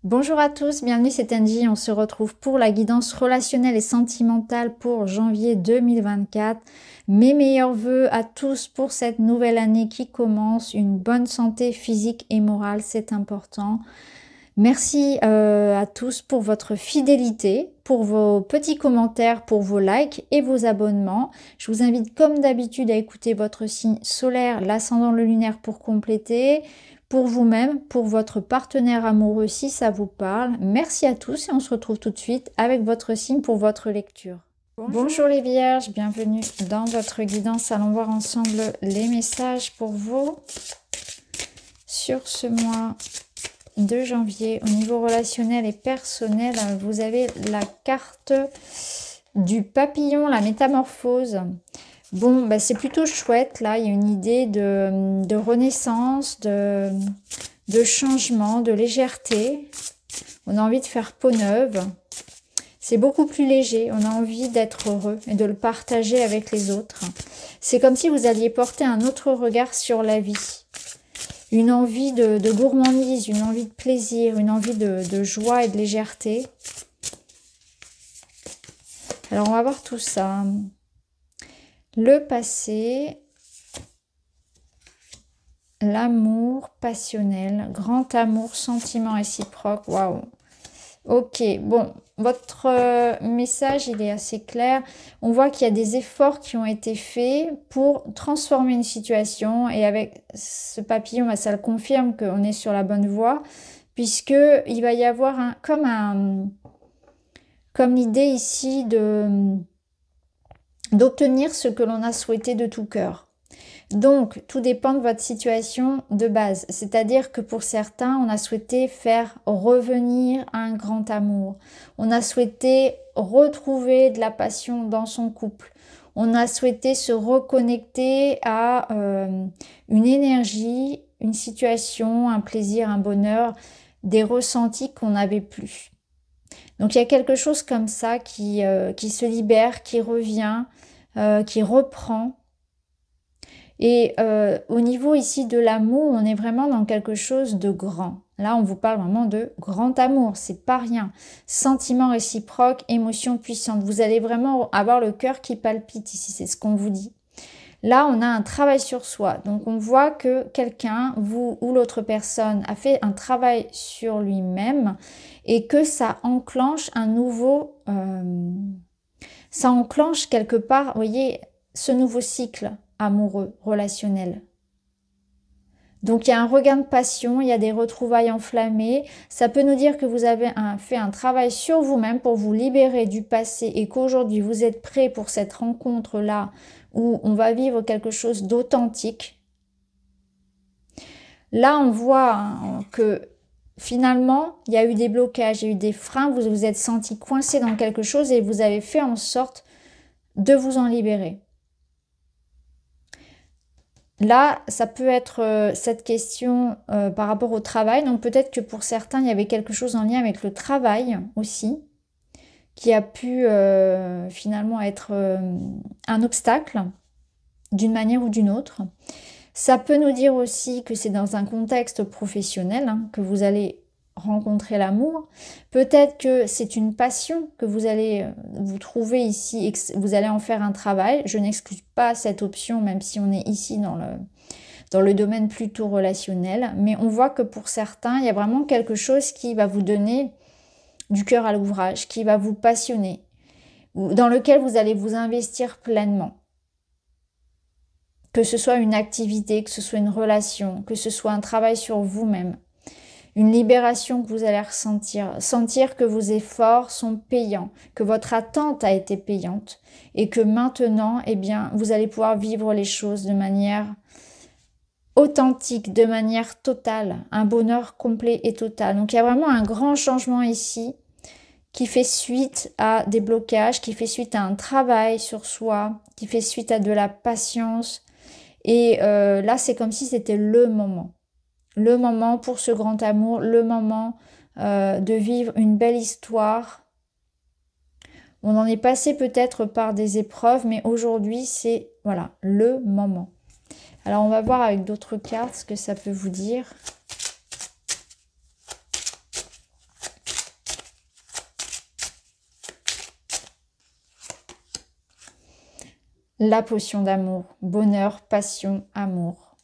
Bonjour à tous, bienvenue, c'est Angie. On se retrouve pour la guidance relationnelle et sentimentale pour janvier 2024. Mes meilleurs vœux à tous pour cette nouvelle année qui commence. Une bonne santé physique et morale, c'est important. Merci à tous pour votre fidélité, pour vos petits commentaires, pour vos likes et vos abonnements. Je vous invite comme d'habitude à écouter votre signe solaire, l'ascendant, le lunaire pour compléter. Pour vous-même, pour votre partenaire amoureux si ça vous parle. Merci à tous et on se retrouve tout de suite avec votre signe pour votre lecture. Bonjour les vierges, bienvenue dans votre guidance. Allons voir ensemble les messages pour vous sur ce mois de janvier. Au niveau relationnel et personnel, vous avez la carte du papillon, la métamorphose. Bon, bah c'est plutôt chouette, là, il y a une idée de renaissance, de changement, de légèreté. On a envie de faire peau neuve. C'est beaucoup plus léger, on a envie d'être heureux et de le partager avec les autres. C'est comme si vous alliez porter un autre regard sur la vie. Une envie de gourmandise, une envie de plaisir, une envie de joie et de légèreté. Alors, on va voir tout ça. Le passé, l'amour passionnel, grand amour, sentiment réciproque, waouh. Ok, bon, votre message, il est assez clair. On voit qu'il y a des efforts qui ont été faits pour transformer une situation. Et avec ce papillon, ça le confirme qu'on est sur la bonne voie, puisqu'il va y avoir comme l'idée ici d'obtenir ce que l'on a souhaité de tout cœur. Donc, tout dépend de votre situation de base. C'est-à-dire que pour certains, on a souhaité faire revenir un grand amour. On a souhaité retrouver de la passion dans son couple. On a souhaité se reconnecter à une énergie, une situation, un plaisir, un bonheur, des ressentis qu'on n'avait plus. Donc, il y a quelque chose comme ça qui se libère, qui revient, qui reprend. Et au niveau ici de l'amour, on est vraiment dans quelque chose de grand. Là, on vous parle vraiment de grand amour, c'est pas rien. Sentiment réciproque, émotion puissante. Vous allez vraiment avoir le cœur qui palpite ici, c'est ce qu'on vous dit. Là, on a un travail sur soi. Donc, on voit que quelqu'un, vous ou l'autre personne, a fait un travail sur lui-même et que ça enclenche un nouveau... ça enclenche quelque part, vous voyez, ce nouveau cycle amoureux, relationnel. Donc il y a un regain de passion, il y a des retrouvailles enflammées. Ça peut nous dire que vous avez fait un travail sur vous-même pour vous libérer du passé et qu'aujourd'hui vous êtes prêt pour cette rencontre-là où on va vivre quelque chose d'authentique. Là, on voit que finalement, il y a eu des blocages, il y a eu des freins, vous vous êtes senti coincé dans quelque chose et vous avez fait en sorte de vous en libérer. Là, ça peut être cette question par rapport au travail. Donc peut-être que pour certains, il y avait quelque chose en lien avec le travail aussi, qui a pu finalement être un obstacle d'une manière ou d'une autre. Ça peut nous dire aussi que c'est dans un contexte professionnel que vous allez rencontrer l'amour. Peut-être que c'est une passion que vous allez vous trouver ici et que vous allez en faire un travail. Je n'exclus pas cette option, même si on est ici dans le domaine plutôt relationnel. Mais on voit que pour certains, il y a vraiment quelque chose qui va vous donner du cœur à l'ouvrage, qui va vous passionner, dans lequel vous allez vous investir pleinement. Que ce soit une activité, que ce soit une relation, que ce soit un travail sur vous-même. Une libération que vous allez ressentir, sentir que vos efforts sont payants, que votre attente a été payante et que maintenant, eh bien, vous allez pouvoir vivre les choses de manière authentique, de manière totale, un bonheur complet et total. Donc, il y a vraiment un grand changement ici qui fait suite à des blocages, qui fait suite à un travail sur soi, qui fait suite à de la patience. Et là, c'est comme si c'était le moment. Le moment pour ce grand amour, le moment de vivre une belle histoire. On en est passé peut-être par des épreuves, mais aujourd'hui, c'est voilà, le moment. Alors, on va voir avec d'autres cartes ce que ça peut vous dire. La potion d'amour, bonheur, passion, amour.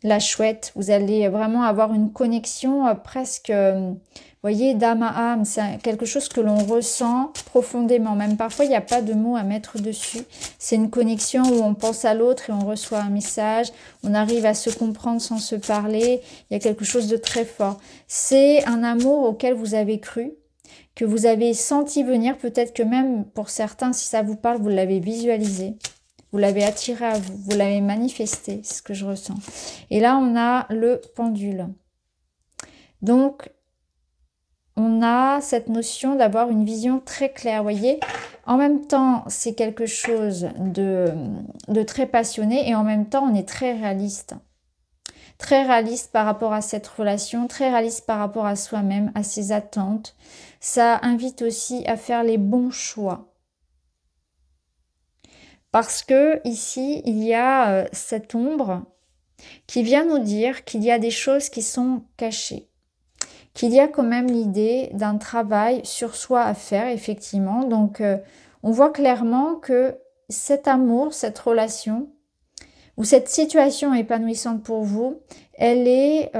La chouette, vous allez vraiment avoir une connexion presque, vous voyez, d'âme à âme. C'est quelque chose que l'on ressent profondément. Même parfois, il n'y a pas de mots à mettre dessus. C'est une connexion où on pense à l'autre et on reçoit un message. On arrive à se comprendre sans se parler. Il y a quelque chose de très fort. C'est un amour auquel vous avez cru, que vous avez senti venir. Peut-être que même pour certains, si ça vous parle, vous l'avez visualisé. Vous l'avez attiré à vous, vous l'avez manifesté, c'est ce que je ressens. Et là, on a le pendule. Donc, on a cette notion d'avoir une vision très claire, vous voyez. En même temps, c'est quelque chose de très passionné et en même temps, on est très réaliste. Très réaliste par rapport à cette relation, très réaliste par rapport à soi-même, à ses attentes. Ça invite aussi à faire les bons choix. Parce que ici, il y a cette ombre qui vient nous dire qu'il y a des choses qui sont cachées. Qu'il y a quand même l'idée d'un travail sur soi à faire, effectivement. Donc, on voit clairement que cet amour, cette relation, ou cette situation épanouissante pour vous, elle est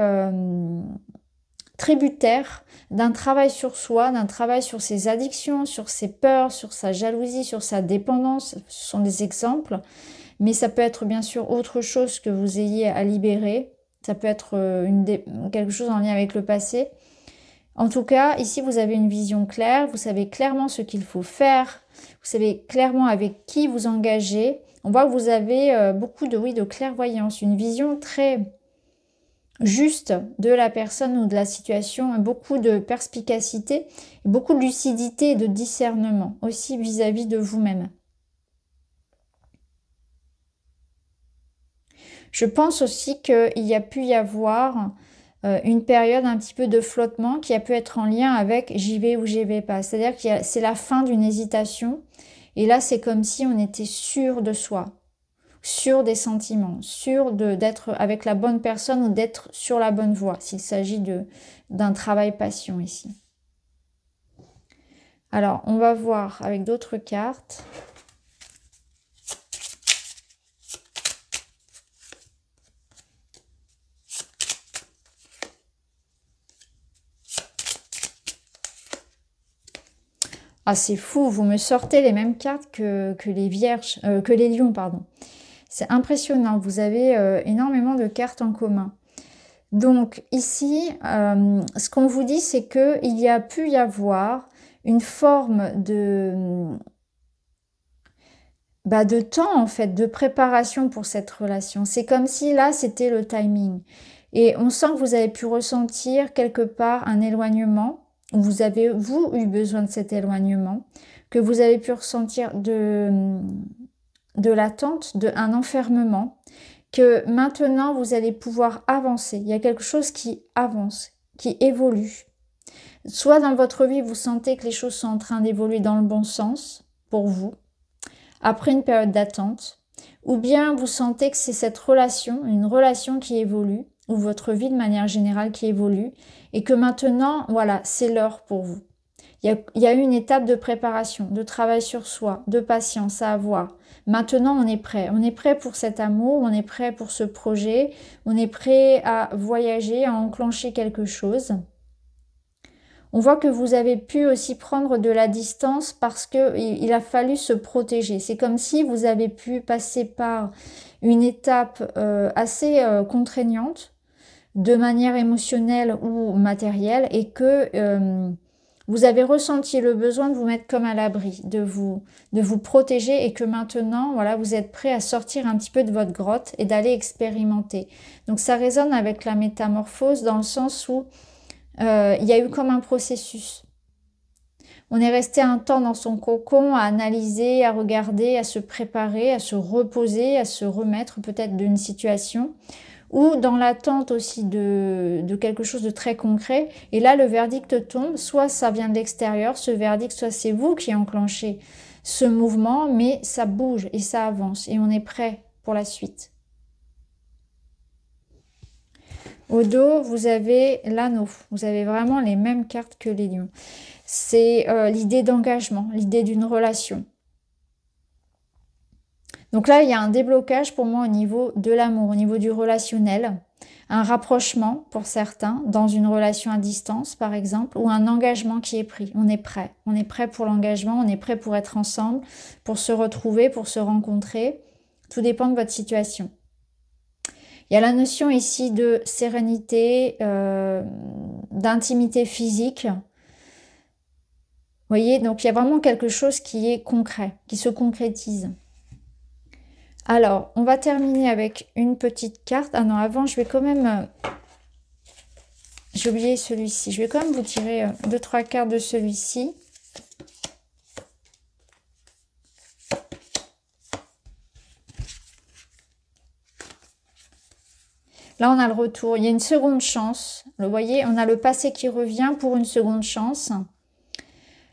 tributaire d'un travail sur soi, d'un travail sur ses addictions, sur ses peurs, sur sa jalousie, sur sa dépendance. Ce sont des exemples, mais ça peut être bien sûr autre chose que vous ayez à libérer. Ça peut être quelque chose en lien avec le passé. En tout cas, ici, vous avez une vision claire, vous savez clairement ce qu'il faut faire, vous savez clairement avec qui vous engagez. On voit que vous avez beaucoup de clairvoyance, une vision très juste de la personne ou de la situation, beaucoup de perspicacité, beaucoup de lucidité et de discernement aussi vis-à-vis de vous-même. Je pense aussi qu'il y a pu y avoir une période un petit peu de flottement qui a pu être en lien avec j'y vais ou j'y vais pas. C'est-à-dire que c'est la fin d'une hésitation et là c'est comme si on était sûr de soi, sûr des sentiments, sûr d'être avec la bonne personne ou d'être sur la bonne voie, s'il s'agit d'un travail passion ici. Alors, on va voir avec d'autres cartes. Ah, c'est fou, vous me sortez les mêmes cartes que les vierges, que les lions, pardon. C'est impressionnant, vous avez énormément de cartes en commun. Donc ici, ce qu'on vous dit, c'est qu'il y a pu y avoir une forme de temps, en fait, de préparation pour cette relation. C'est comme si là, c'était le timing. Et on sent que vous avez pu ressentir quelque part un éloignement. Vous avez, vous, eu besoin de cet éloignement, que vous avez pu ressentir de l'attente, un enfermement, que maintenant vous allez pouvoir avancer. Il y a quelque chose qui avance, qui évolue. Soit dans votre vie, vous sentez que les choses sont en train d'évoluer dans le bon sens pour vous, après une période d'attente, ou bien vous sentez que c'est cette relation, une relation qui évolue, ou votre vie de manière générale qui évolue, et que maintenant, voilà, c'est l'heure pour vous. Il y a eu une étape de préparation, de travail sur soi, de patience à avoir. Maintenant, on est prêt. On est prêt pour cet amour, on est prêt pour ce projet, on est prêt à voyager, à enclencher quelque chose. On voit que vous avez pu aussi prendre de la distance parce qu'il a fallu se protéger. C'est comme si vous avez pu passer par une étape assez contraignante, de manière émotionnelle ou matérielle, et que vous avez ressenti le besoin de vous mettre comme à l'abri, de vous protéger, et que maintenant, voilà, vous êtes prêt à sortir un petit peu de votre grotte et d'aller expérimenter. Donc ça résonne avec la métamorphose dans le sens où il y a eu comme un processus. On est resté un temps dans son cocon à analyser, à regarder, à se préparer, à se reposer, à se remettre peut-être d'une situation, ou dans l'attente aussi de quelque chose de très concret. Et là, le verdict tombe, soit ça vient de l'extérieur, ce verdict, soit c'est vous qui enclenchez ce mouvement, mais ça bouge et ça avance, et on est prêt pour la suite. Au dos, vous avez l'anneau. Vous avez vraiment les mêmes cartes que les lions. C'est l'idée d'engagement, l'idée d'une relation. Donc là, il y a un déblocage pour moi au niveau de l'amour, au niveau du relationnel. Un rapprochement pour certains, dans une relation à distance par exemple, ou un engagement qui est pris. On est prêt. On est prêt pour l'engagement, on est prêt pour être ensemble, pour se retrouver, pour se rencontrer. Tout dépend de votre situation. Il y a la notion ici de sérénité, d'intimité physique. Vous voyez, donc il y a vraiment quelque chose qui est concret, qui se concrétise. Alors, on va terminer avec une petite carte. Ah non, avant, je vais quand même... J'ai oublié celui-ci. Je vais quand même vous tirer 2-3 cartes de celui-ci. Là, on a le retour. Il y a une seconde chance. Vous voyez, on a le passé qui revient pour une seconde chance.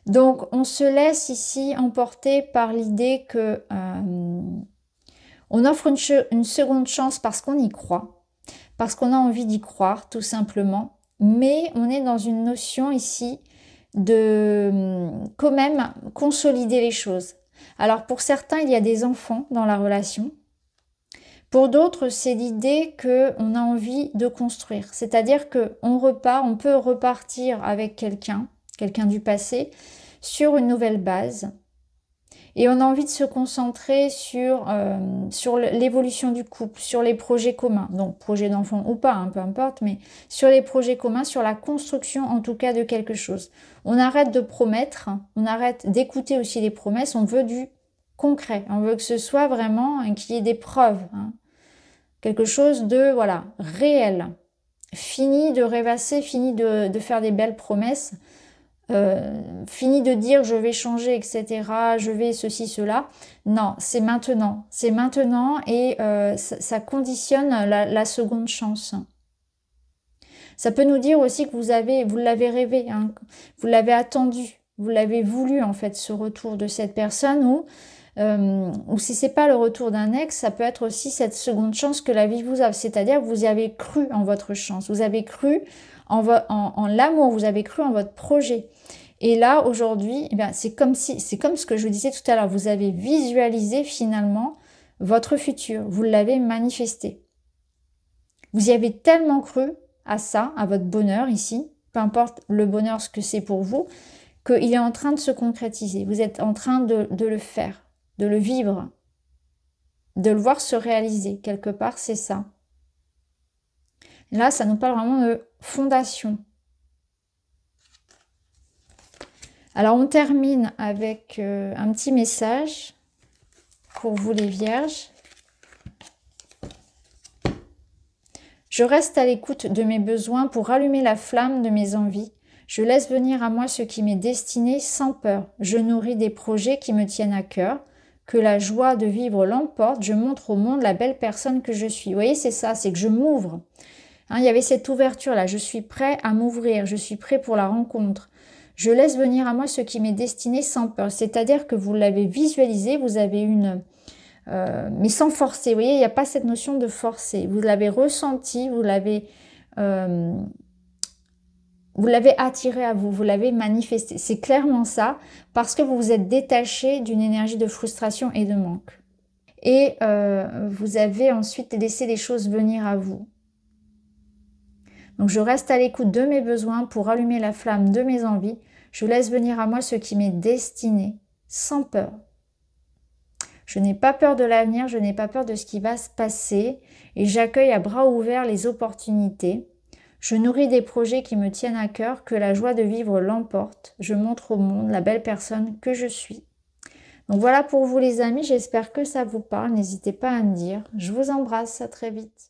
Donc, on se laisse ici emporter par l'idée que... on offre une seconde chance parce qu'on y croit, parce qu'on a envie d'y croire, tout simplement. Mais on est dans une notion ici de quand même consolider les choses. Alors pour certains, il y a des enfants dans la relation. Pour d'autres, c'est l'idée qu'on a envie de construire. C'est-à-dire on peut repartir avec quelqu'un du passé, sur une nouvelle base. Et on a envie de se concentrer sur l'évolution du couple, sur les projets communs. Donc, projet d'enfant ou pas, hein, peu importe, mais sur les projets communs, sur la construction en tout cas de quelque chose. On arrête de promettre, on arrête d'écouter aussi les promesses, on veut du concret. On veut que ce soit vraiment, qu'il y ait des preuves. Hein. Quelque chose de, voilà, réel. Fini de rêvasser, fini de faire des belles promesses. Fini de dire je vais changer, etc., je vais ceci, cela. Non, c'est maintenant. C'est maintenant et ça conditionne la seconde chance. Ça peut nous dire aussi que vous l'avez rêvé, hein, vous l'avez attendu, vous l'avez voulu en fait, ce retour de cette personne ou si c'est pas le retour d'un ex, ça peut être aussi cette seconde chance que la vie vous offre. C'est-à-dire que vous y avez cru en votre chance, vous avez cru en l'amour, vous avez cru en votre projet. Et là, aujourd'hui, eh bien, c'est comme ce que je vous disais tout à l'heure, vous avez visualisé finalement votre futur, vous l'avez manifesté. Vous y avez tellement cru à ça, à votre bonheur ici, peu importe le bonheur, ce que c'est pour vous, qu'il est en train de se concrétiser. Vous êtes en train de le faire, de le vivre, de le voir se réaliser. Quelque part, c'est ça. Là, ça nous parle vraiment de fondation. Alors, on termine avec un petit message pour vous les vierges. Je reste à l'écoute de mes besoins pour rallumer la flamme de mes envies. Je laisse venir à moi ce qui m'est destiné sans peur. Je nourris des projets qui me tiennent à cœur. Que la joie de vivre l'emporte. Je montre au monde la belle personne que je suis. Vous voyez, c'est ça, c'est que je m'ouvre. Hein, il y avait cette ouverture-là. Je suis prêt à m'ouvrir. Je suis prêt pour la rencontre. Je laisse venir à moi ce qui m'est destiné sans peur. C'est-à-dire que vous l'avez visualisé, vous avez une... mais sans forcer. Vous voyez, il n'y a pas cette notion de forcer. Vous l'avez ressenti, vous l'avez attiré à vous, vous l'avez manifesté. C'est clairement ça, parce que vous vous êtes détaché d'une énergie de frustration et de manque. Et vous avez ensuite laissé les choses venir à vous. Donc je reste à l'écoute de mes besoins pour allumer la flamme de mes envies. Je laisse venir à moi ce qui m'est destiné, sans peur. Je n'ai pas peur de l'avenir, je n'ai pas peur de ce qui va se passer et j'accueille à bras ouverts les opportunités. Je nourris des projets qui me tiennent à cœur, que la joie de vivre l'emporte. Je montre au monde la belle personne que je suis. Donc voilà pour vous les amis, j'espère que ça vous parle. N'hésitez pas à me dire. Je vous embrasse, à très vite.